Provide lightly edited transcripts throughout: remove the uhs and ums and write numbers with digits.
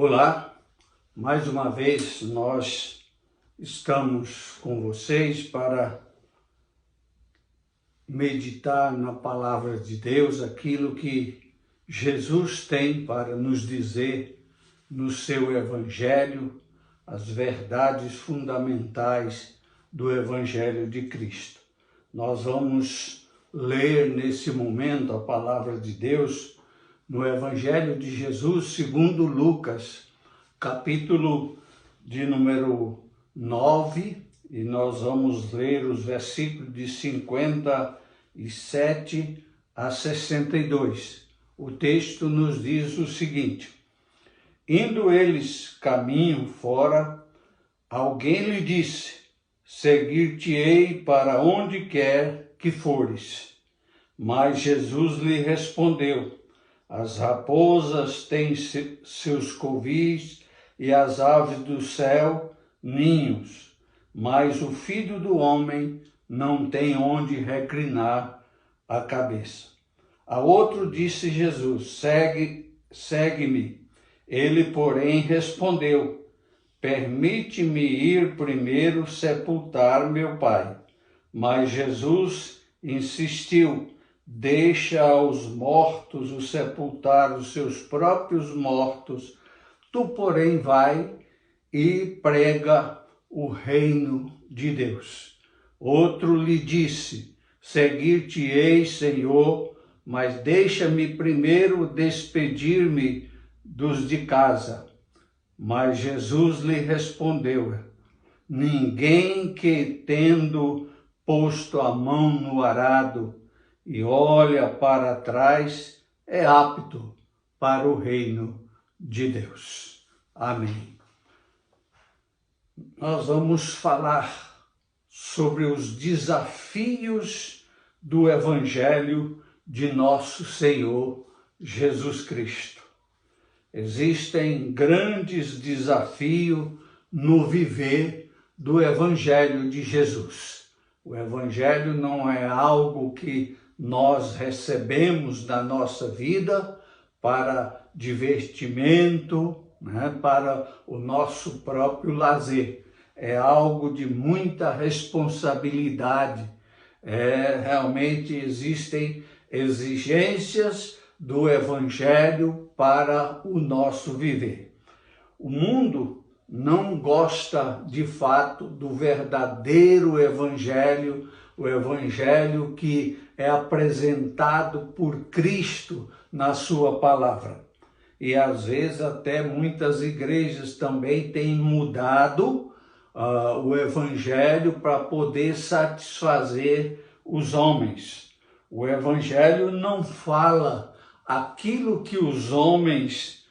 Olá, mais uma vez nós estamos com vocês para meditar na palavra de Deus, aquilo que Jesus tem para nos dizer no seu Evangelho, as verdades fundamentais do Evangelho de Cristo. Nós vamos ler nesse momento a palavra de Deus no Evangelho de Jesus segundo Lucas, capítulo de número 9, e nós vamos ler os versículos de 57 a 62. O texto nos diz o seguinte: indo eles caminho fora, alguém lhe disse: seguir-te-ei para onde quer que fores. Mas Jesus lhe respondeu: as raposas têm seus covis e as aves do céu ninhos, mas o Filho do Homem não tem onde reclinar a cabeça. A outro disse Jesus: segue-me. Ele, porém, respondeu: permite-me ir primeiro sepultar meu Pai. Mas Jesus insistiu: deixa aos mortos o sepultar os seus próprios mortos. Tu, porém, vai e prega o reino de Deus. Outro lhe disse: seguir-te-ei, Senhor, mas deixa-me primeiro despedir-me dos de casa. Mas Jesus lhe respondeu: ninguém que, tendo posto a mão no arado e olha para trás, é apto para o reino de Deus. Amém. Nós vamos falar sobre os desafios do Evangelho de nosso Senhor Jesus Cristo. Existem grandes desafios no viver do Evangelho de Jesus. O Evangelho não é algo que nós recebemos na nossa vida para divertimento, para o nosso próprio lazer. É algo de muita responsabilidade. Realmente existem exigências do Evangelho para o nosso viver. O mundo não gosta, de fato, do verdadeiro Evangelho, o Evangelho que é apresentado por Cristo na sua palavra. E às vezes até muitas igrejas também têm mudado o Evangelho para poder satisfazer os homens. O Evangelho não fala aquilo que os homens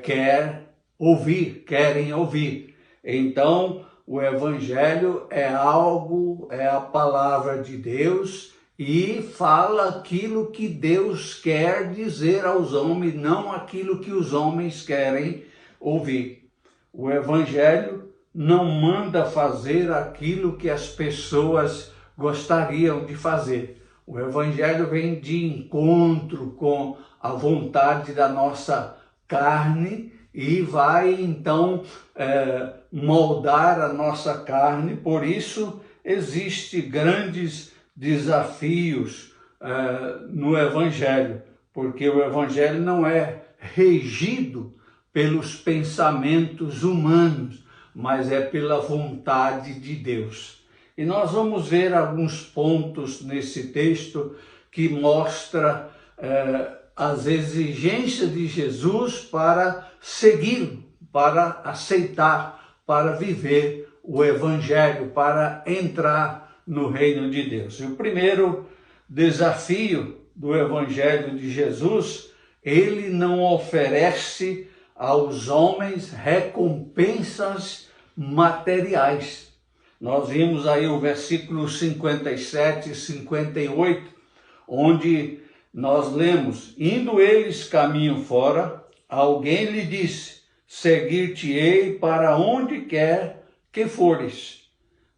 querem ouvir. Então, o Evangelho é a palavra de Deus e fala aquilo que Deus quer dizer aos homens, não aquilo que os homens querem ouvir. O Evangelho não manda fazer aquilo que as pessoas gostariam de fazer. O Evangelho vem de encontro com a vontade da nossa carne e vai, então, moldar a nossa carne. Por isso, existem grandes desafios no Evangelho, porque o Evangelho não é regido pelos pensamentos humanos, mas é pela vontade de Deus. E nós vamos ver alguns pontos nesse texto que mostra as exigências de Jesus para segui-lo, para aceitar, para viver o Evangelho, para entrar no reino de Deus. E o primeiro desafio do Evangelho de Jesus, ele não oferece aos homens recompensas materiais. Nós vimos aí o versículo 57 e 58, onde nós lemos: indo eles caminho fora, alguém lhe disse: seguir-te-ei para onde quer que fores.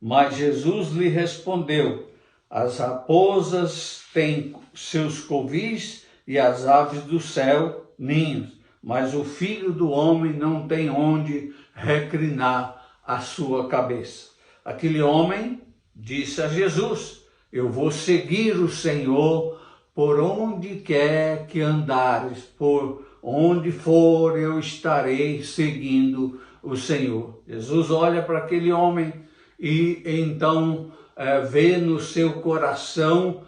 Mas Jesus lhe respondeu: as raposas têm seus covis e as aves do céu ninhos, mas o Filho do Homem não tem onde reclinar a sua cabeça. Aquele homem disse a Jesus: eu vou seguir o Senhor por onde quer que andares, por onde for eu estarei seguindo o Senhor. Jesus olha para aquele homem e então vê no seu coração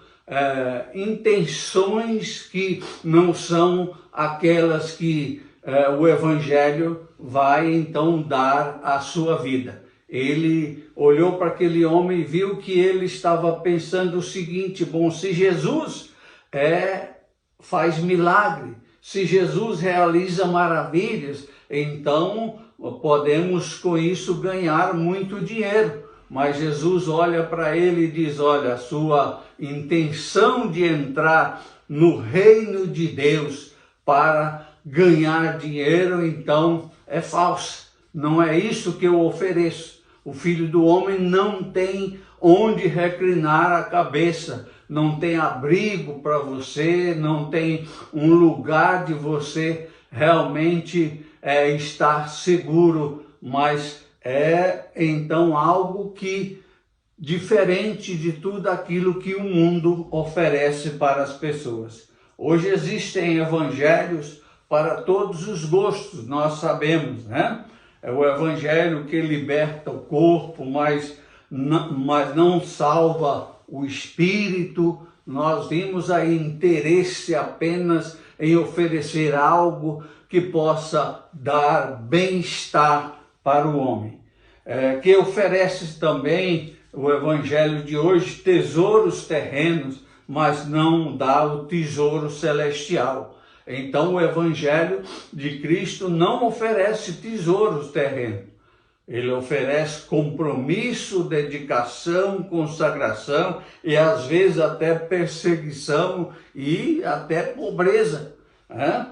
intenções que não são aquelas que o Evangelho vai então dar à sua vida. Ele olhou para aquele homem e viu que ele estava pensando o seguinte: bom, se Jesus faz milagre, se Jesus realiza maravilhas, então podemos com isso ganhar muito dinheiro. Mas Jesus olha para ele e diz: olha, a sua intenção de entrar no reino de Deus para ganhar dinheiro, então é falsa. Não é isso que eu ofereço. O Filho do Homem não tem onde reclinar a cabeça, não tem abrigo para você, não tem um lugar de você realmente estar seguro, mas então algo que diferente de tudo aquilo que o mundo oferece para as pessoas. Hoje existem evangelhos para todos os gostos, nós sabemos, né? É o evangelho que liberta o corpo, mas não salva o espírito. Nós vimos aí interesse apenas em oferecer algo que possa dar bem-estar para o homem. Que oferece também o evangelho de hoje tesouros terrenos, mas não dá o tesouro celestial. Então o evangelho de Cristo não oferece tesouros terrenos. Ele oferece compromisso, dedicação, consagração e às vezes até perseguição e até pobreza, né?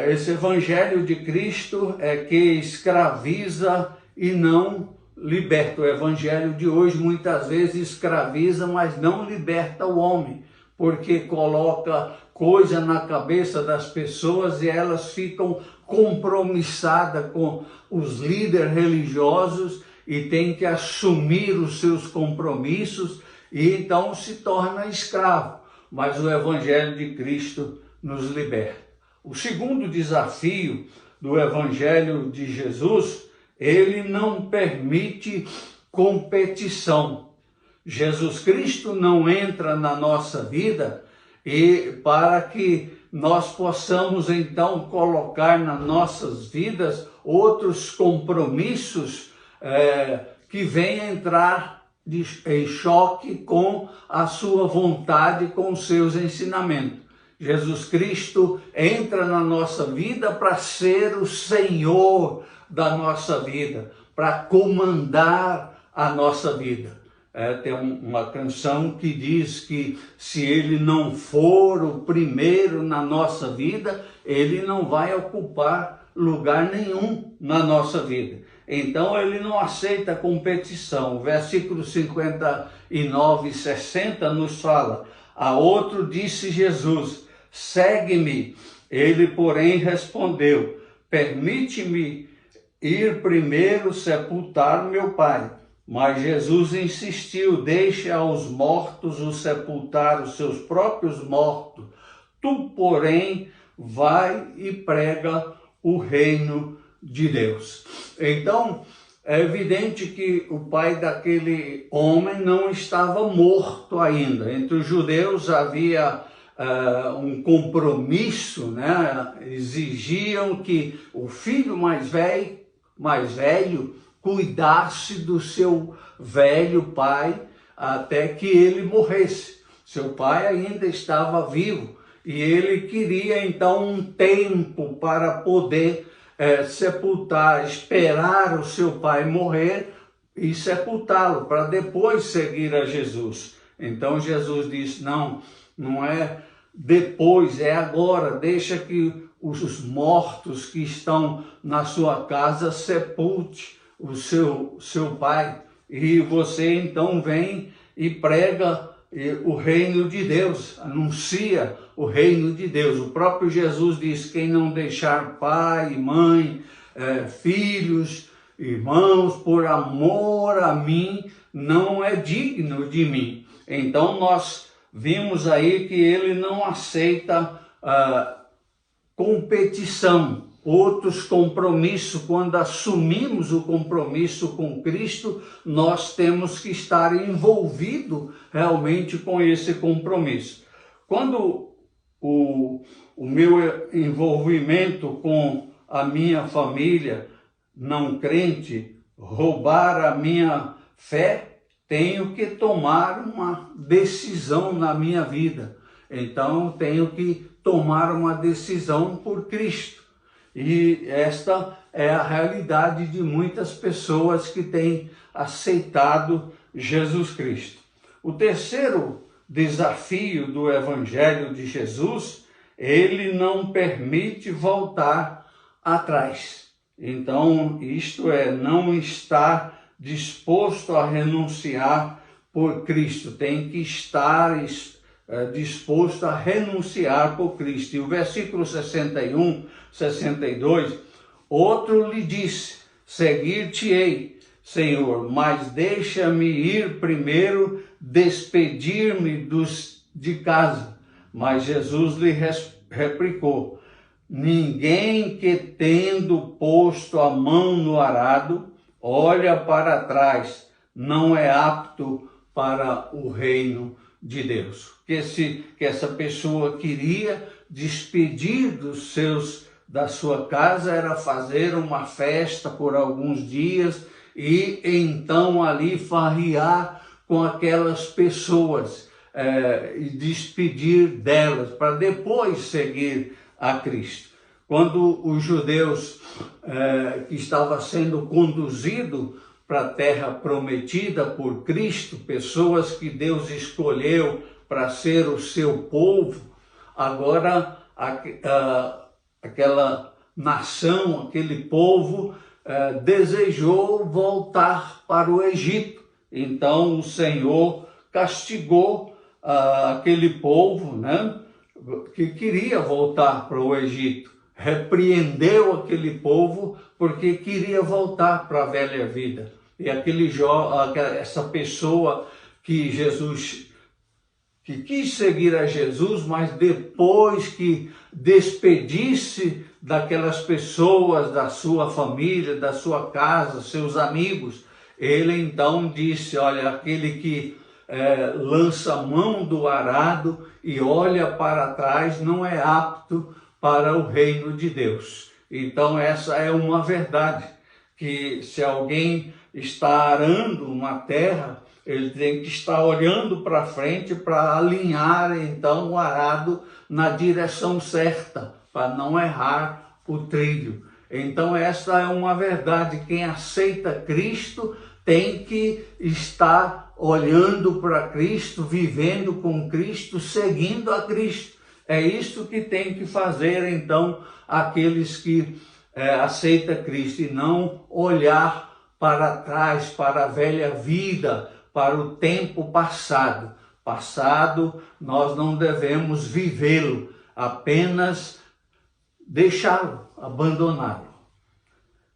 Esse evangelho de Cristo é que escraviza e não liberta. O evangelho de hoje muitas vezes escraviza, mas não liberta o homem, porque coloca coisa na cabeça das pessoas e elas ficam compromissadas com os líderes religiosos e têm que assumir os seus compromissos e então se torna escravo. Mas o evangelho de Cristo nos liberta. O segundo desafio do evangelho de Jesus, ele não permite competição. Jesus Cristo não entra na nossa vida e para que nós possamos então colocar nas nossas vidas outros compromissos que venham entrar em choque com a sua vontade, com os seus ensinamentos. Jesus Cristo entra na nossa vida para ser o Senhor da nossa vida, para comandar a nossa vida. Tem uma canção que diz que se ele não for o primeiro na nossa vida, ele não vai ocupar lugar nenhum na nossa vida. Então ele não aceita competição. O versículo 59 e 60 nos fala: a outro disse Jesus: segue-me. Ele, porém, respondeu: permite-me ir primeiro sepultar meu pai. Mas Jesus insistiu: deixe aos mortos o sepultar os seus próprios mortos. Tu, porém, vai e prega o reino de Deus. Então, é evidente que o pai daquele homem não estava morto ainda. Entre os judeus havia um compromisso, né? Exigiam que o filho mais velho cuidasse do seu velho pai até que ele morresse. Seu pai ainda estava vivo e ele queria então um tempo para poder sepultar, esperar o seu pai morrer e sepultá-lo, para depois seguir a Jesus. Então Jesus disse: não é depois, é agora, deixa que os mortos que estão na sua casa sepulte o seu pai, e você então vem e prega o reino de Deus, anuncia o reino de Deus. O próprio Jesus diz: quem não deixar pai, mãe, filhos, irmãos, por amor a mim, não é digno de mim. Então nós vimos aí que ele não aceita competição, outros compromissos. Quando assumimos o compromisso com Cristo, nós temos que estar envolvido realmente com esse compromisso. Quando o meu envolvimento com a minha família não crente roubar a minha fé, tenho que tomar uma decisão na minha vida. Então tenho que tomar uma decisão por Cristo. E esta é a realidade de muitas pessoas que têm aceitado Jesus Cristo. O terceiro desafio do Evangelho de Jesus, ele não permite voltar atrás. Então, isto é, não estar disposto a renunciar por Cristo, tem que estar disposto a renunciar por Cristo. E o versículo 61, 62, outro lhe disse: seguir-te-ei, Senhor, mas deixa-me ir primeiro despedir-me de casa. Mas Jesus lhe replicou: ninguém que, tendo posto a mão no arado, olha para trás, não é apto para o reino de Deus. Que essa pessoa queria despedir da sua casa era fazer uma festa por alguns dias e então ali farrear com aquelas pessoas e despedir delas para depois seguir a Cristo. Quando os judeus que estavam sendo conduzidos para a terra prometida por Cristo, pessoas que Deus escolheu para ser o seu povo, agora aquela nação, aquele povo desejou voltar para o Egito. Então o Senhor castigou aquele povo, né, que queria voltar para o Egito. Repreendeu aquele povo porque queria voltar para a velha vida. E essa pessoa que quis seguir a Jesus, mas depois que despedisse daquelas pessoas, da sua família, da sua casa, seus amigos, ele então disse: olha, aquele que lança a mão do arado e olha para trás não é apto para o reino de Deus. Então essa é uma verdade, que se alguém está arando uma terra, ele tem que estar olhando para frente para alinhar então o arado na direção certa, para não errar o trilho. Então essa é uma verdade. Quem aceita Cristo tem que estar olhando para Cristo, vivendo com Cristo, seguindo a Cristo. É isso que tem que fazer então aqueles que aceitam Cristo, e não olhar para trás, para a velha vida, para o tempo passado. Passado, nós não devemos vivê-lo, apenas deixá-lo, abandoná-lo.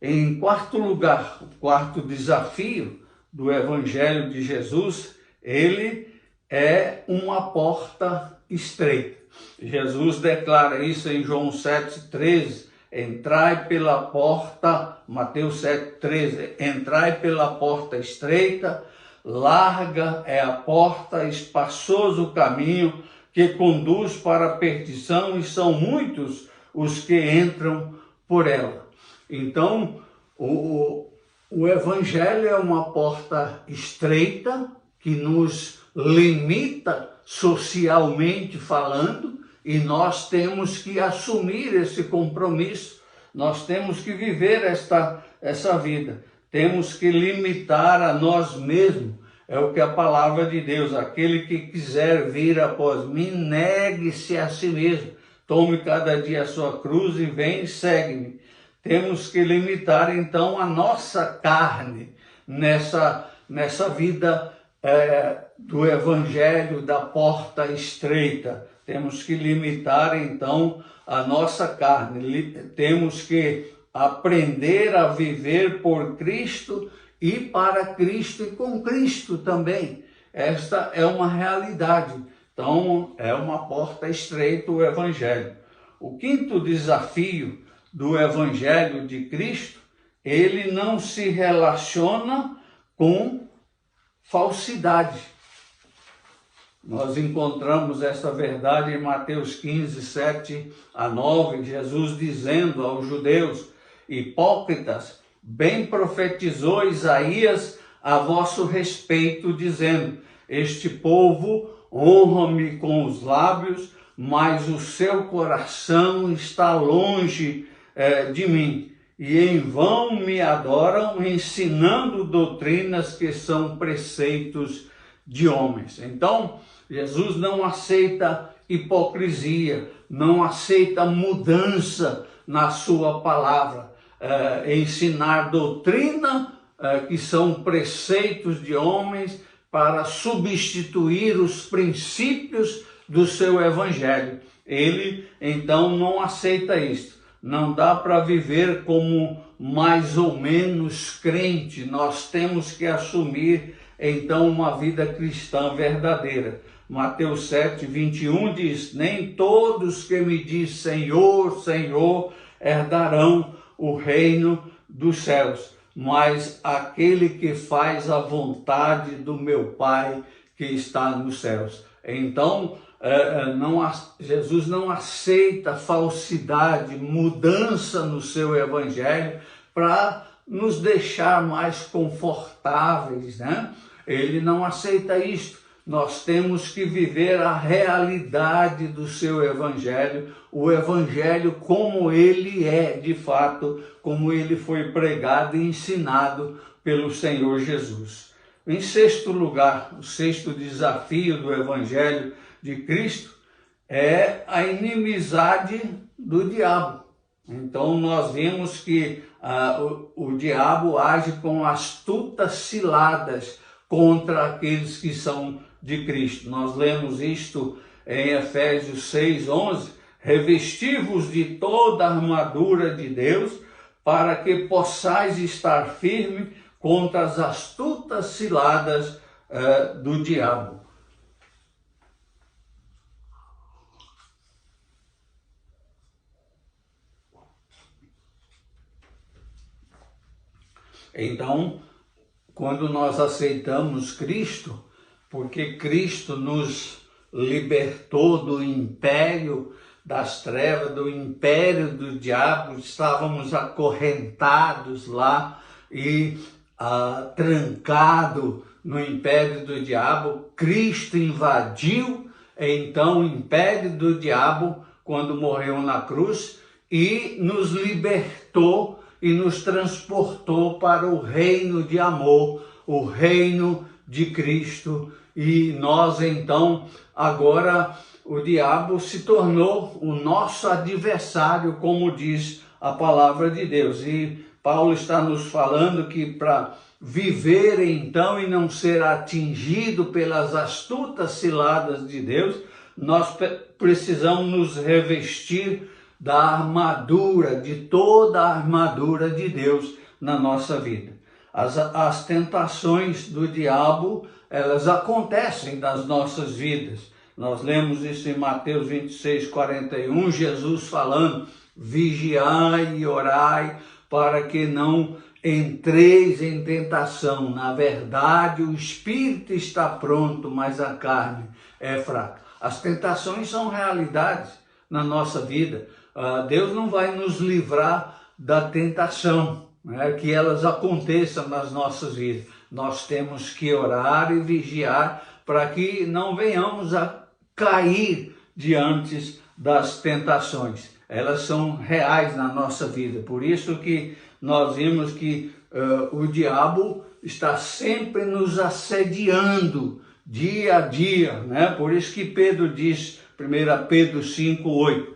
Em quarto lugar, o quarto desafio do Evangelho de Jesus, ele é uma porta estreita. Jesus declara isso em João 7,13, entrai pela porta, Mateus 7,13, entrai pela porta estreita, larga é a porta, espaçoso o caminho que conduz para a perdição, e são muitos os que entram por ela. Então, o Evangelho é uma porta estreita que nos limita socialmente falando, e nós temos que assumir esse compromisso, nós temos que viver essa vida, temos que limitar a nós mesmos. É o que a palavra de Deus: aquele que quiser vir após mim, negue-se a si mesmo, tome cada dia a sua cruz e vem e segue-me. Temos que limitar então a nossa carne nessa vida do evangelho da porta estreita. Temos que limitar então a nossa carne, temos que aprender a viver por Cristo e para Cristo e com Cristo também. Esta é uma realidade. Então, é uma porta estreita o evangelho. O quinto desafio do evangelho de Cristo, ele não se relaciona com falsidade. Nós encontramos essa verdade em Mateus 15, 7 a 9, Jesus dizendo aos judeus: hipócritas, bem profetizou Isaías a vosso respeito, dizendo: este povo honra-me com os lábios, mas o seu coração está longe de mim. E em vão me adoram, ensinando doutrinas que são preceitos de homens. Então, Jesus não aceita hipocrisia, não aceita mudança na sua palavra. Ensinar doutrina que são preceitos de homens para substituir os princípios do seu evangelho. Ele, então, não aceita isto. Não dá para viver como mais ou menos crente. Nós temos que assumir, então, uma vida cristã verdadeira. Mateus 7, 21 diz: nem todos que me dizem Senhor, Senhor, herdarão o reino dos céus, mas aquele que faz a vontade do meu Pai que está nos céus. Então, Jesus não aceita falsidade, mudança no seu evangelho para nos deixar mais confortáveis, né? Ele não aceita isto. Nós temos que viver a realidade do seu evangelho, o evangelho como ele é, de fato, como ele foi pregado e ensinado pelo Senhor Jesus. Em sexto lugar, o sexto desafio do evangelho de Cristo é a inimizade do diabo. Então nós vimos que o diabo age com astutas ciladas contra aqueles que são de Cristo. Nós lemos isto em Efésios 6, 11, revesti-vos de toda a armadura de Deus, para que possais estar firme contra as astutas ciladas do diabo. Então, quando nós aceitamos Cristo, porque Cristo nos libertou do império das trevas, do império do diabo, estávamos acorrentados lá e trancado no império do diabo. Cristo invadiu então o império do diabo quando morreu na cruz e nos libertou e nos transportou para o reino de amor, o reino de Cristo. E nós então, agora, o diabo se tornou o nosso adversário, como diz a palavra de Deus. E Paulo está nos falando que para viver então e não ser atingido pelas astutas ciladas de Deus, nós precisamos nos revestir da armadura, de toda a armadura de Deus na nossa vida. As tentações do diabo, elas acontecem nas nossas vidas. Nós lemos isso em Mateus 26, 41, Jesus falando: vigiai e orai para que não entreis em tentação. Na verdade, o espírito está pronto, mas a carne é fraca. As tentações são realidades na nossa vida. Deus não vai nos livrar da tentação, né, que elas aconteçam nas nossas vidas. Nós temos que orar e vigiar para que não venhamos a cair diante das tentações. Elas são reais na nossa vida. Por isso que nós vimos que o diabo está sempre nos assediando dia a dia, né? Por isso que Pedro diz, 1 Pedro 5, 8,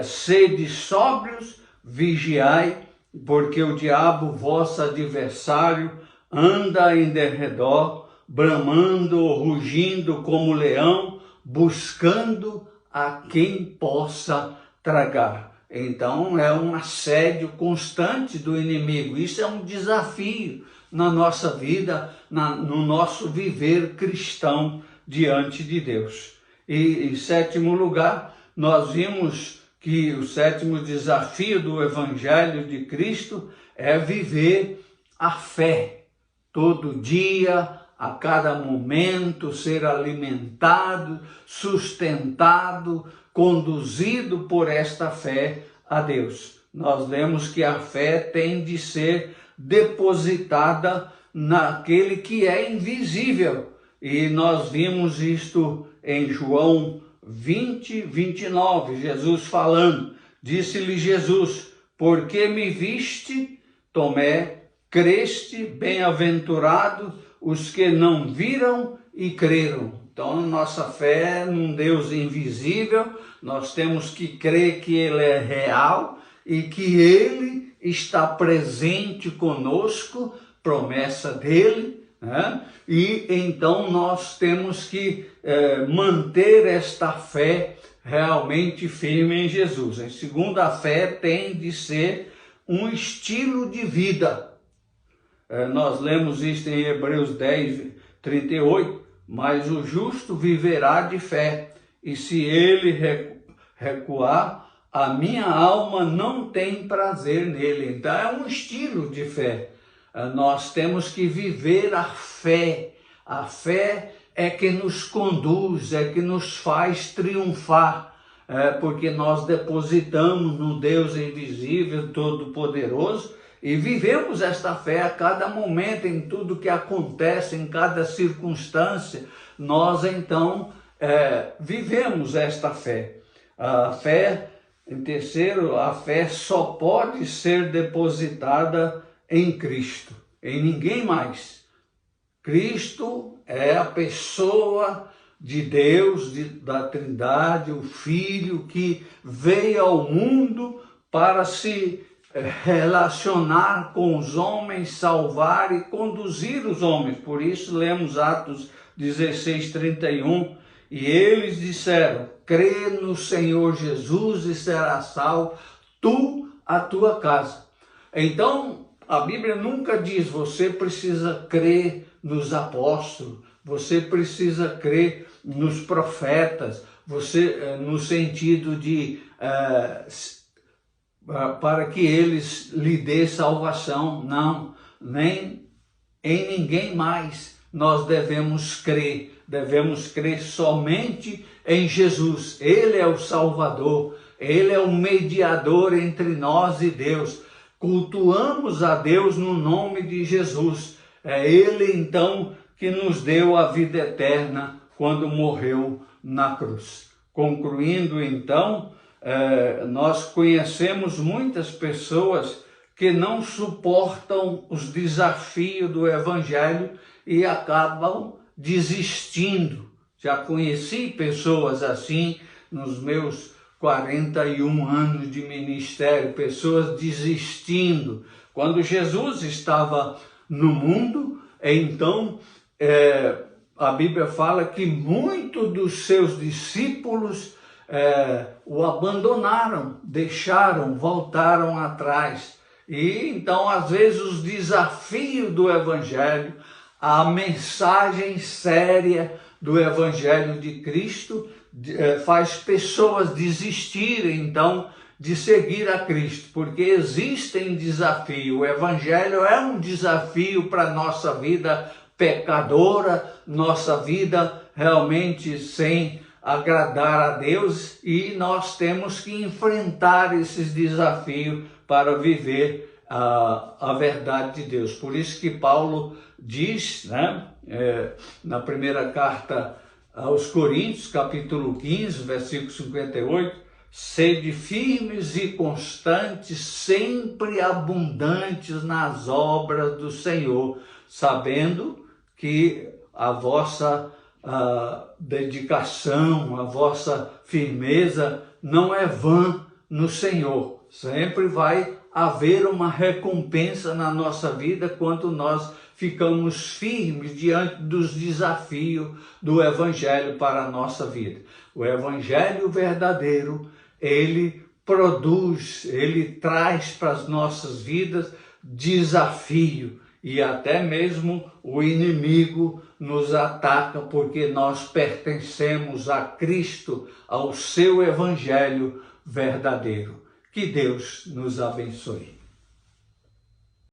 sede sóbrios, vigiai, porque o diabo, vosso adversário, anda em derredor bramando, rugindo como leão, buscando a quem possa tragar. Então é um assédio constante do inimigo. Isso é um desafio na nossa vida, no nosso viver cristão diante de Deus. E em sétimo lugar, nós vimos que o sétimo desafio do Evangelho de Cristo é viver a fé. Todo dia, a cada momento, ser alimentado, sustentado, conduzido por esta fé a Deus. Nós vemos que a fé tem de ser depositada naquele que é invisível. E nós vimos isto em João 20, 29, Jesus falando. Disse-lhe Jesus: porque me viste, Tomé, creste, bem-aventurado os que não viram e creram. Então, nossa fé é num Deus invisível, nós temos que crer que Ele é real e que Ele está presente conosco, promessa dEle, né? E então nós temos que manter esta fé realmente firme em Jesus. A segunda fé tem de ser um estilo de vida. Nós lemos isto em Hebreus 10, 38, mas o justo viverá de fé, e se ele recuar, a minha alma não tem prazer nele. Então é um estilo de fé. Nós temos que viver a fé. A fé é que nos conduz, é que nos faz triunfar, porque nós depositamos no Deus invisível, todo-poderoso, e vivemos esta fé a cada momento, em tudo que acontece, em cada circunstância. Nós então vivemos esta fé. A fé, em terceiro, a fé só pode ser depositada em Cristo, em ninguém mais. Cristo é a pessoa de Deus, da Trindade, o Filho que veio ao mundo para se relacionar com os homens, salvar e conduzir os homens. Por isso lemos Atos 16, 31, e eles disseram: crê no Senhor Jesus e serás salvo, tu, a tua casa. Então, a Bíblia nunca diz: você precisa crer nos apóstolos, você precisa crer nos profetas, você no sentido de para que eles lhe dê salvação. Não, nem em ninguém mais nós devemos crer somente em Jesus. Ele é o Salvador, Ele é o mediador entre nós e Deus. Cultuamos a Deus no nome de Jesus. É Ele então que nos deu a vida eterna quando morreu na cruz. Concluindo então, nós conhecemos muitas pessoas que não suportam os desafios do Evangelho e acabam desistindo. Já conheci pessoas assim nos meus 41 anos de ministério, pessoas desistindo. Quando Jesus estava no mundo, então a Bíblia fala que muitos dos seus discípulos o abandonaram, deixaram, voltaram atrás. E então, às vezes, os desafios do Evangelho, a mensagem séria do Evangelho de Cristo faz pessoas desistirem, então, de seguir a Cristo, porque existem desafios. O Evangelho é um desafio para a nossa vida pecadora, nossa vida realmente sem agradar a Deus, e nós temos que enfrentar esses desafios para viver a verdade de Deus. Por isso que Paulo diz, né, na primeira carta aos Coríntios, capítulo 15, versículo 58, sede firmes e constantes, sempre abundantes nas obras do Senhor, sabendo que a vossa dedicação, a vossa firmeza não é vã no Senhor. Sempre vai haver uma recompensa na nossa vida quando nós ficamos firmes diante dos desafios do Evangelho para a nossa vida. O Evangelho verdadeiro, ele produz, ele traz para as nossas vidas desafio, e até mesmo o inimigo nos ataca porque nós pertencemos a Cristo, ao seu Evangelho verdadeiro. Que Deus nos abençoe.